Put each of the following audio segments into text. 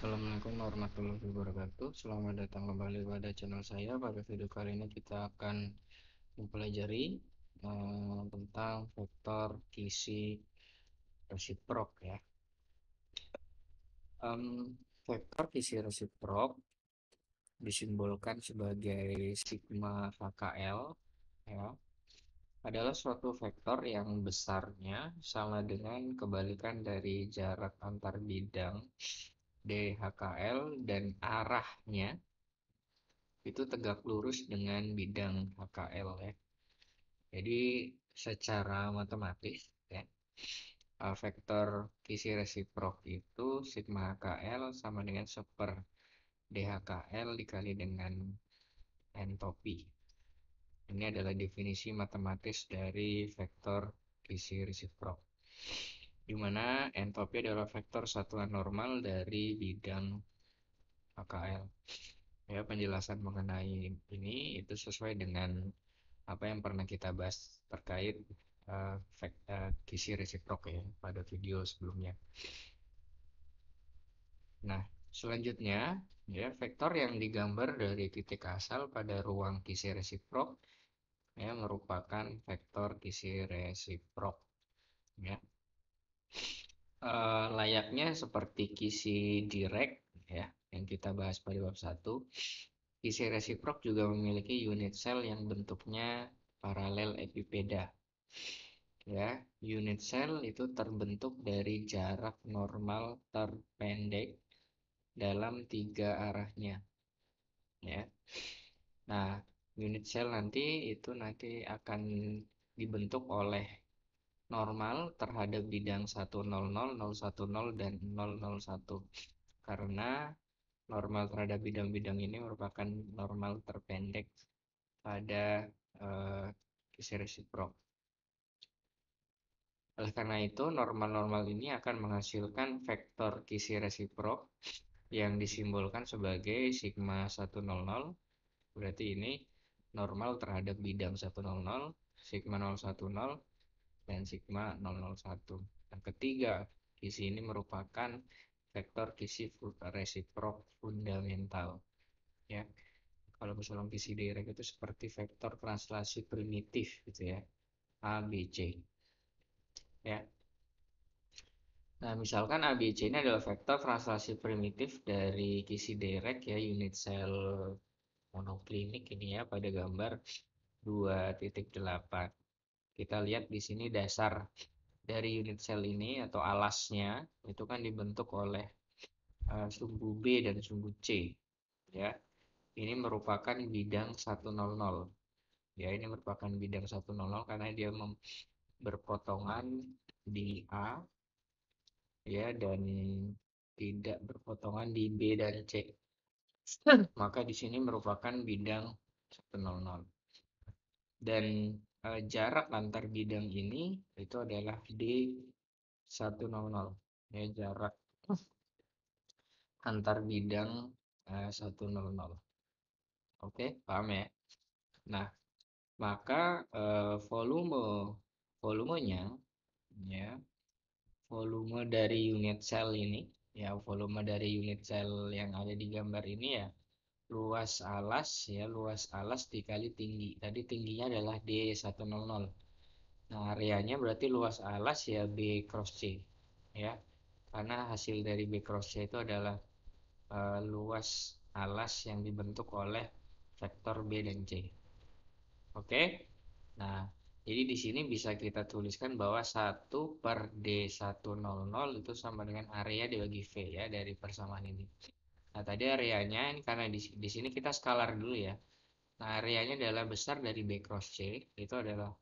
Assalamualaikum warahmatullahi wabarakatuh. Selamat datang kembali pada channel saya. Pada video kali ini kita akan mempelajari tentang vektor kisi resiprok ya. Vektor kisi resiprok disimbolkan sebagai sigma HKL ya. Adalah suatu vektor yang besarnya sama dengan kebalikan dari jarak antar bidang DHKL dan arahnya itu tegak lurus dengan bidang HKL ya. Jadi secara matematis ya, vektor kisi resiprok itu sigma HKL sama dengan 1/. DHKL dikali dengan entopi. Ini adalah definisi matematis dari vektor kisi resiprok, di mana entopi adalah vektor satuan normal dari bidang HKL. Ya, penjelasan mengenai ini itu sesuai dengan apa yang pernah kita bahas terkait kisi resiprok ya pada video sebelumnya. Nah, selanjutnya ya vektor yang digambar dari titik asal pada ruang kisi resiprok ya merupakan vektor kisi resiprok ya. Layaknya seperti kisi Dirac ya yang kita bahas pada bab 1, kisi resiprok juga memiliki unit sel yang bentuknya paralel epipeda. Ya, unit sel itu terbentuk dari jarak normal terpendek dalam 3 arahnya. Ya. Nah, unit sel nanti akan dibentuk oleh normal terhadap bidang 100, 010 dan 001. Karena normal terhadap bidang-bidang ini merupakan normal terpendek pada kisi resiprok. Oleh karena itu, normal-normal ini akan menghasilkan vektor kisi resiprok yang disimbolkan sebagai sigma 100. Berarti ini normal terhadap bidang 100, sigma 010, dan sigma 001. Yang ketiga, kisi ini merupakan vektor kisi resiprok fundamental. Ya, kalau misalnya kisi Dirac itu seperti vektor translasi primitif gitu ya, A, B, C. Ya. Nah, misalkan ABC ini adalah vektor translasi primitif dari kisi Dirac ya, unit sel monoklinik ini ya pada gambar 2.8. Kita lihat di sini dasar dari unit sel ini atau alasnya itu kan dibentuk oleh sumbu B dan sumbu C ya. Ini merupakan bidang 100. Ya, ini merupakan bidang 100 karena dia berpotongan di A ya dan tidak berpotongan di B dan C. Maka di sini merupakan bidang 100. Dan jarak antar bidang ini itu adalah D100. Ya, jarak antar bidang 100. Oke, paham ya? Nah, maka volumenya ya, volume dari unit sel ini ya, volume dari unit sel yang ada di gambar ini ya, luas alas dikali tinggi. Tadi tingginya adalah D100. Nah, areanya berarti luas alas ya B cross C ya. Karena hasil dari B cross C itu adalah luas alas yang dibentuk oleh vektor B dan C. Oke. Nah, jadi di sini bisa kita tuliskan bahwa 1/D100 itu sama dengan area dibagi V ya dari persamaan ini. Nah, tadi areanya ini karena di sini kita skalar dulu ya. Nah, areanya adalah besar dari B cross C, itu adalah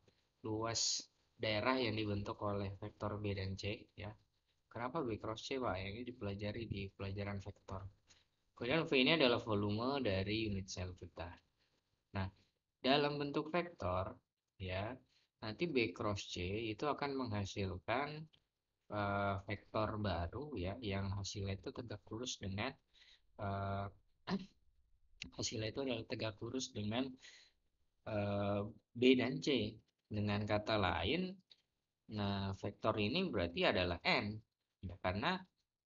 luas daerah yang dibentuk oleh vektor B dan C ya. Kenapa B cross C, Pak? Ini dipelajari di pelajaran vektor. Kemudian V ini adalah volume dari unit sel kita. Nah, dalam bentuk vektor ya, nanti B cross C itu akan menghasilkan vektor baru ya yang hasilnya itu tegak lurus dengan uh, hasilnya itu adalah tegak lurus dengan B dan C. Dengan kata lain, nah vektor ini berarti adalah N. Ya, karena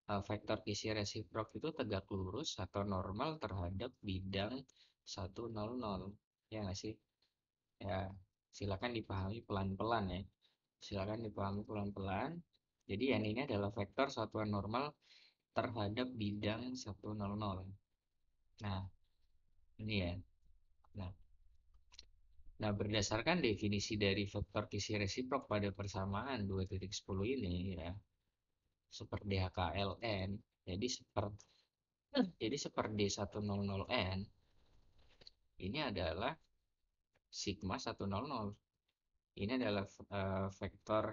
vektor kisi resiprok itu tegak lurus atau normal terhadap bidang 100. Ya nggak sih? Ya, silakan dipahami pelan-pelan ya. Silakan dipahami pelan-pelan. Jadi n ini adalah vektor satuan normal terhadap bidang 100. Nah, ini ya. Nah, nah, berdasarkan definisi dari vektor kisi resiprok pada persamaan 2.10 ini ya, seperti HKLN, jadi seperti D100N ini adalah sigma 100. Ini adalah vektor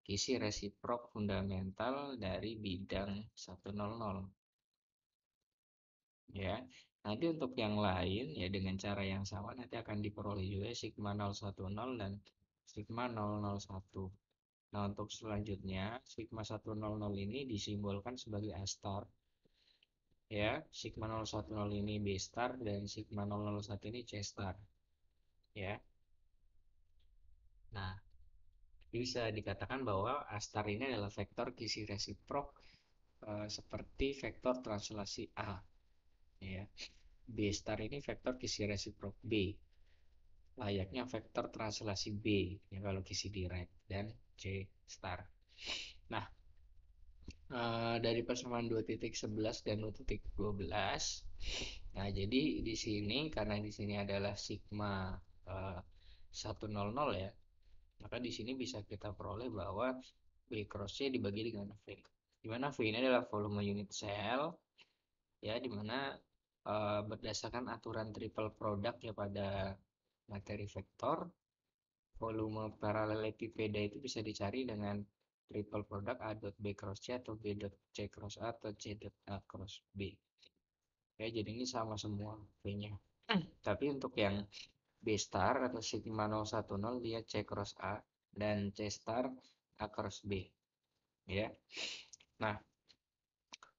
kisi resiprok fundamental dari bidang 100 ya. Nanti untuk yang lain ya dengan cara yang sama nanti akan diperoleh juga sigma 010 dan sigma 001. Nah, untuk selanjutnya sigma 100 ini disimbolkan sebagai A star ya. Sigma 010 ini B star dan sigma 001 ini C star ya. Nah, bisa dikatakan bahwa A star ini adalah vektor kisi resiprok seperti vektor translasi A ya. B star ini vektor kisi resiprok B, layaknya vektor translasi B ya kalau kisi direct, dan C star. Nah, dari persamaan 2.11 dan 2.12. Nah, jadi di sini karena di sini adalah sigma 100 ya, maka di sini bisa kita peroleh bahwa B cross C dibagi dengan V. Di mana V ini adalah volume unit cell ya, di mana berdasarkan aturan triple product ya pada materi vektor, volume paralelepipeda itu bisa dicari dengan triple product A dot B cross C atau B dot C cross A atau C dot A cross B. Ya, jadi ini sama semua V-nya. Tapi untuk yang B star atau sigma 010 dia C cross A dan C star A cross B. Ya. Nah,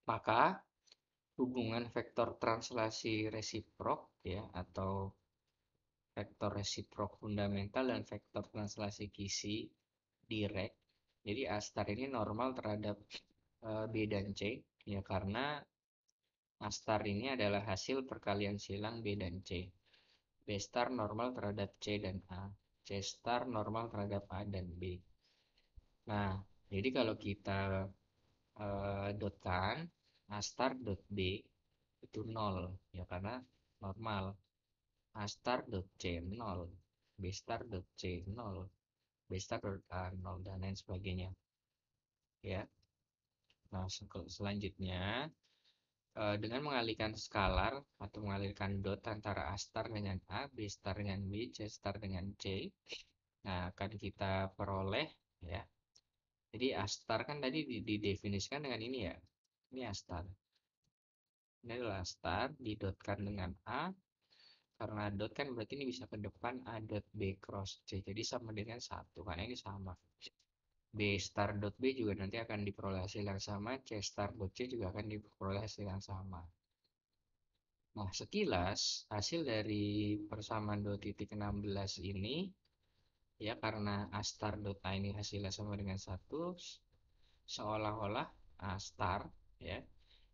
maka hubungan vektor translasi resiprok ya atau vektor resiprok fundamental dan vektor translasi kisi direct. Jadi A star ini normal terhadap B dan C ya, karena A star ini adalah hasil perkalian silang B dan C. B star normal terhadap C dan A. C star normal terhadap A dan B. Nah, jadi kalau kita dotkan A star dot B itu 0 ya karena normal. A star dot C 0, B star dot C 0, B star dot A 0 dan lain sebagainya ya. Nah, selanjutnya dengan mengalihkan skalar atau mengalihkan dot antara A star dengan A, B star dengan B, C star dengan C, nah akan kita peroleh ya. Jadi A star kan tadi didefinisikan dengan ini ya. Ini A star. Ini adalah A star didotkan dengan A. Karena dot kan berarti ini bisa ke depan A dot B cross C. Jadi sama dengan 1 karena ini sama. B star dot B juga nanti akan diperoleh hasil yang sama. C star dot C juga akan diperoleh hasil yang sama. Nah, sekilas hasil dari persamaan 2.16 ini ya, karena A star dot A ini hasilnya sama dengan 1, seolah-olah A star ya,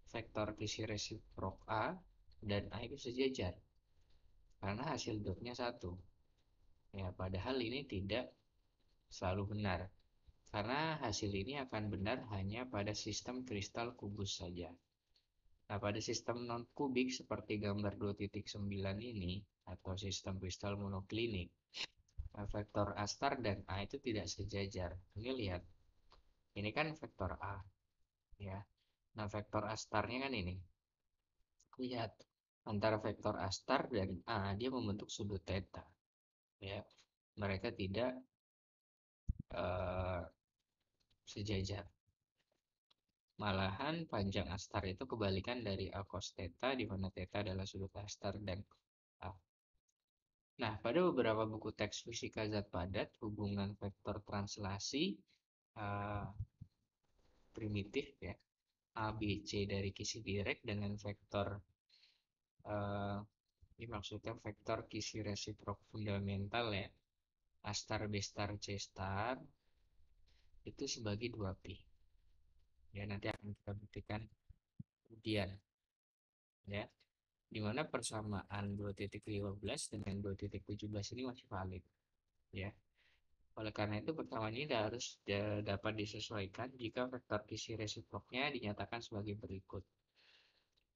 vektor kisi resiprok A dan A itu sejajar karena hasil dotnya 1 ya, padahal ini tidak selalu benar karena hasil ini akan benar hanya pada sistem kristal kubus saja. Nah, pada sistem non-kubik seperti gambar 2.9 ini atau sistem kristal monoklinik, vektor A star dan A itu tidak sejajar. Ini lihat, ini kan vektor A ya. Nah, vektor A starnya kan ini. Lihat, antara vektor A star dan A dia membentuk sudut theta ya. Mereka tidak uh, sejajar. Malahan panjang A star itu kebalikan dari A cos theta, di mana theta adalah sudut A star dan A. Nah, pada beberapa buku teks fisika zat padat, hubungan vektor translasi uh, primitif ya, A, B, C dari kisi direct dengan vektor ini maksudnya vektor kisi resiprok fundamental ya, A star, B star, C star itu sebagai 2P. Ya, nanti akan kita buktikan kemudian, ya, di mana persamaan 2.15 dengan 2.17 ini masih valid, ya. Oleh karena itu, persamaan ini harus dapat disesuaikan jika vektor kisi resiproknya dinyatakan sebagai berikut.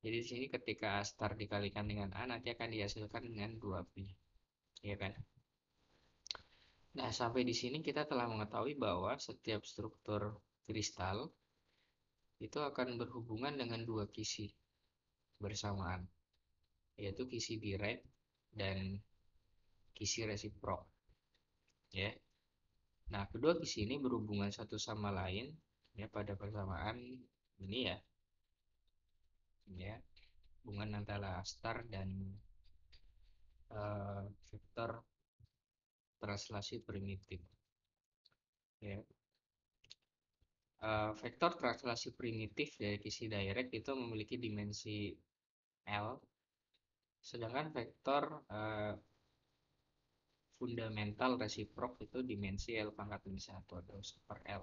Jadi di sini ketika A star dikalikan dengan A nanti akan dihasilkan dengan 2pi, ya kan? Nah, sampai di sini kita telah mengetahui bahwa setiap struktur kristal itu akan berhubungan dengan dua kisi bersamaan, yaitu kisi direct dan kisi resiprok, ya. Nah, kedua kisi ini berhubungan satu sama lain ya pada persamaan ini, ya, hubungan antara star dan vektor translasi primitif, ya. Vektor translasi primitif dari kisi direct itu memiliki dimensi L, sedangkan vektor fundamental resiprok itu dimensi L pangkat minus 1 atau super L.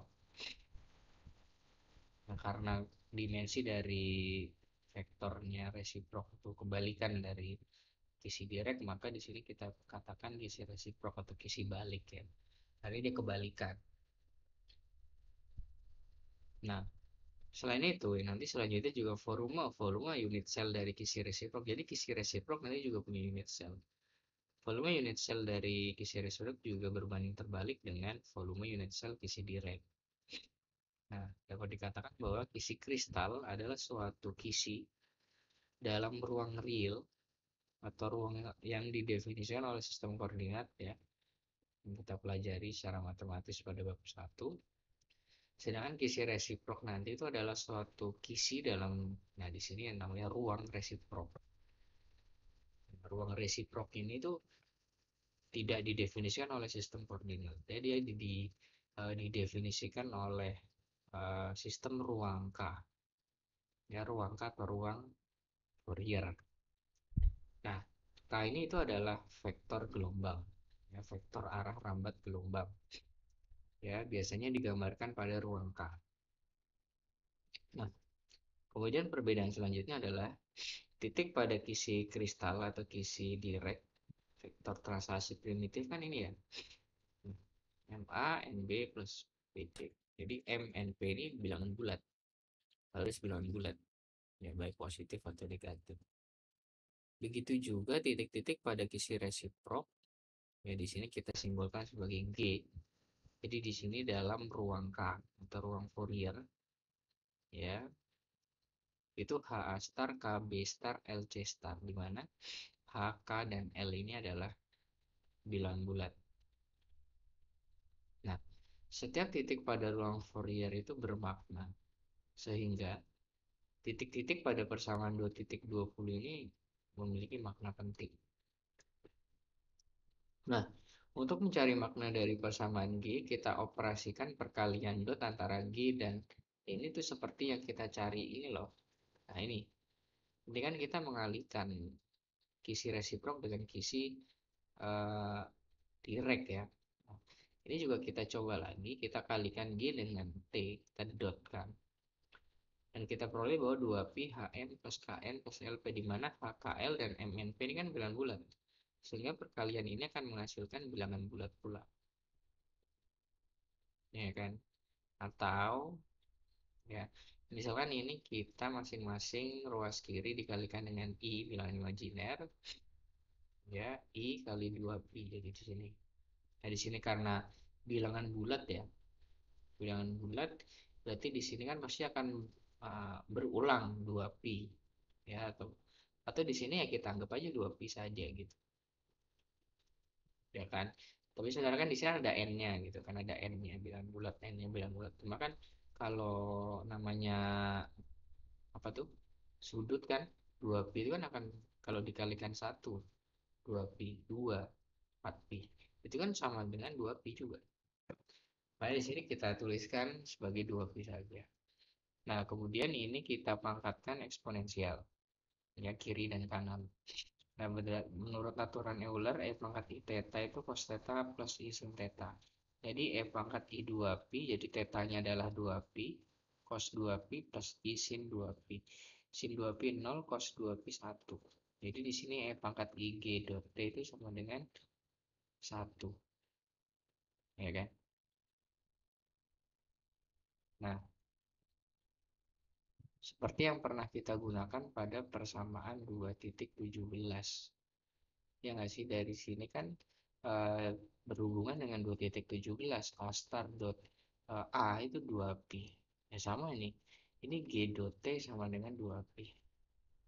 Nah, karena dimensi dari vektornya resiprok itu kebalikan dari kisi direct, maka di sini kita katakan kisi resiprok atau kisi balik, ya. Hari dia kebalikan. Nah, selain itu, nanti selanjutnya juga volume unit cell dari kisi resiprok. Jadi kisi resiprok nanti juga punya unit cell. Volume unit cell dari kisi resiprok juga berbanding terbalik dengan volume unit cell kisi direct. Nah, dapat dikatakan bahwa kisi kristal adalah suatu kisi dalam ruang real atau ruang yang didefinisikan oleh sistem koordinat, ya, yang kita pelajari secara matematis pada bab 1. Sedangkan kisi resiprok nanti itu adalah suatu kisi dalam, nah di sini yang namanya ruang resiprok. Ruang resiprok ini tuh tidak didefinisikan oleh sistem koordinat. Jadi dia didefinisikan oleh sistem ruang K. Ya, ruang K atau ruang Fourier. Nah, K ini itu adalah vektor gelombang. Ya, vektor arah rambat gelombang. Ya, biasanya digambarkan pada ruang K. Nah, kemudian perbedaan selanjutnya adalah titik pada kisi kristal atau kisi direct vektor translasi primitif kan ini, ya, MA NB plus PT. Jadi M NP ini bilangan bulat, harus bilangan bulat, ya, baik positif atau negatif. Begitu juga titik-titik pada kisi resiprok, ya, di sini kita simbolkan sebagai G. Jadi di sini dalam ruang K atau ruang Fourier, ya, itu HA star, KB star, LC star, di mana H, K, dan L ini adalah bilangan bulat. Nah, setiap titik pada ruang Fourier itu bermakna, sehingga titik-titik pada persamaan 2.20 ini memiliki makna penting. Nah, untuk mencari makna dari persamaan G, kita operasikan perkalian dot antara G dan ini tuh seperti yang kita cari ini loh. Nah, ini kan kita mengalihkan kisi resiprok dengan kisi eh, direct, ya. Nah, ini juga kita coba lagi, kita kalikan G dengan T, kita dotkan. Dan kita peroleh bahwa 2pi HN plus KN plus LP, di mana HKL dan MNP ini kan bilangan bulat. Sehingga perkalian ini akan menghasilkan bilangan bulat pula. Ya kan? Atau, ya, misalkan ini kita masing-masing ruas kiri dikalikan dengan I bilangan imajiner, ya, I kali 2pi. Jadi di sini. Nah, di sini karena bilangan bulat, ya. Bilangan bulat berarti di sini kan pasti akan berulang 2pi, ya, atau di sini ya kita anggap aja 2pi saja gitu, ya kan. Tapi sebenarnya kan di sini ada n-nya gitu kan, ada n-nya bilangan bulat, n-nya bilangan bulat. Cuma kan kalau namanya apa tuh sudut kan, 2pi itu kan akan kalau dikalikan 1, 2pi 2, 4pi itu kan sama dengan 2pi juga. Makanya di sini kita tuliskan sebagai 2pi saja. Nah, kemudian ini kita pangkatkan eksponensial, ya, kiri dan kanan. Nah, menurut aturan Euler, E pangkat I theta itu cos theta plus I sin theta. Jadi E pangkat I 2pi, jadi tetanya adalah 2pi. cos 2pi plus I sin 2pi. Sin 2pi 0, cos 2pi 1. Jadi di sini E pangkat IG dot T itu sama dengan 1. Ya kan? Nah, seperti yang pernah kita gunakan pada persamaan 2.17. Ya nggak sih? Dari sini kan eh, berhubungan dengan 2.17. A star dot A itu 2pi. Ya sama nih. Ini G dot T sama dengan 2pi.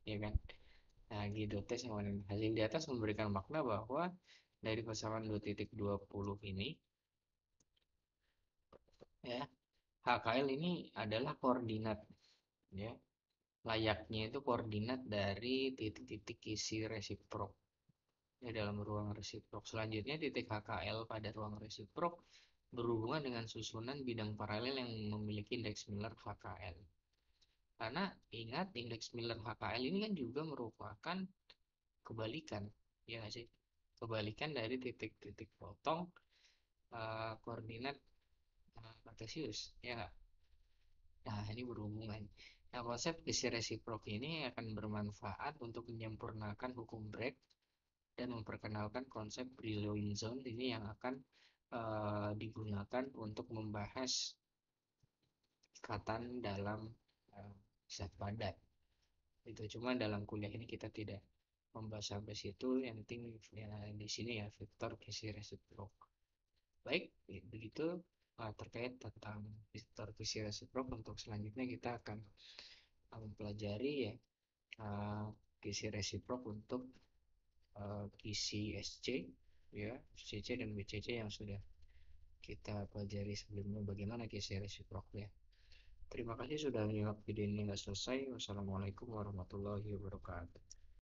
Ya kan? Nah, G dot T sama dengan hasil di atas memberikan makna bahwa dari persamaan 2.20 ini ya HKL ini adalah koordinat ya. Layaknya itu koordinat dari titik-titik isi resiprok ya, dalam ruang resiprok. Selanjutnya titik HKL pada ruang resiprok berhubungan dengan susunan bidang paralel yang memiliki indeks Miller HKL. Karena ingat indeks Miller HKL ini kan juga merupakan kebalikan, ya nggak sih? Kebalikan dari titik-titik potong koordinat kartesius, ya nggak? Nah, ini berhubungan. Nah, konsep isi resiprok ini akan bermanfaat untuk menyempurnakan hukum Bragg dan memperkenalkan konsep Brillouin zone ini yang akan digunakan untuk membahas ikatan dalam zat padat. Itu cuma dalam kuliah ini kita tidak membahas sampai situ. Yang penting ya, di sini ya vektor kisi resiprok. Baik, begitu terkait tentang vektor kisi resiprok. Untuk selanjutnya kita akan mempelajari ya kisi resiprok untuk kisi SC ya, SCC dan BCC yang sudah kita pelajari sebelumnya bagaimana kisi resiprok ya. Terima kasih sudah menyimak video ini hingga selesai. Wassalamualaikum warahmatullahi wabarakatuh.